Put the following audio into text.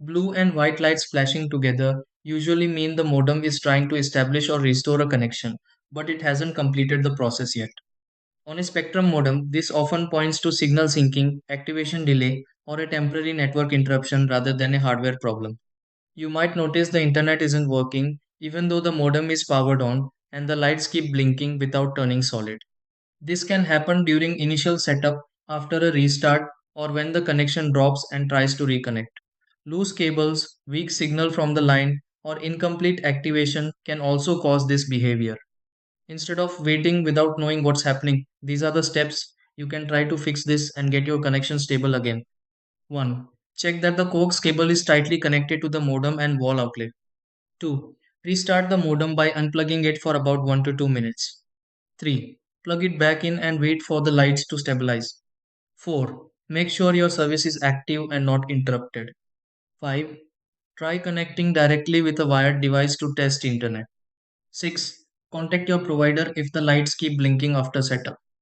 Blue and white lights flashing together usually mean the modem is trying to establish or restore a connection, but it hasn't completed the process yet. On a spectrum modem, this often points to signal syncing, activation delay, or a temporary network interruption rather than a hardware problem. You might notice the internet isn't working even though the modem is powered on and the lights keep blinking without turning solid. This can happen during initial setup, after a restart, or when the connection drops and tries to reconnect. Loose cables, weak signal from the line, or incomplete activation can also cause this behavior. Instead of waiting without knowing what's happening, these are the steps you can try to fix this and get your connection stable again. 1. Check that the coax cable is tightly connected to the modem and wall outlet. 2. Restart the modem by unplugging it for about 1 to 2 minutes. 3. Plug it back in and wait for the lights to stabilize. 4. Make sure your service is active and not interrupted. 5. Try connecting directly with a wired device to test internet. 6. Contact your provider if the lights keep blinking after setup.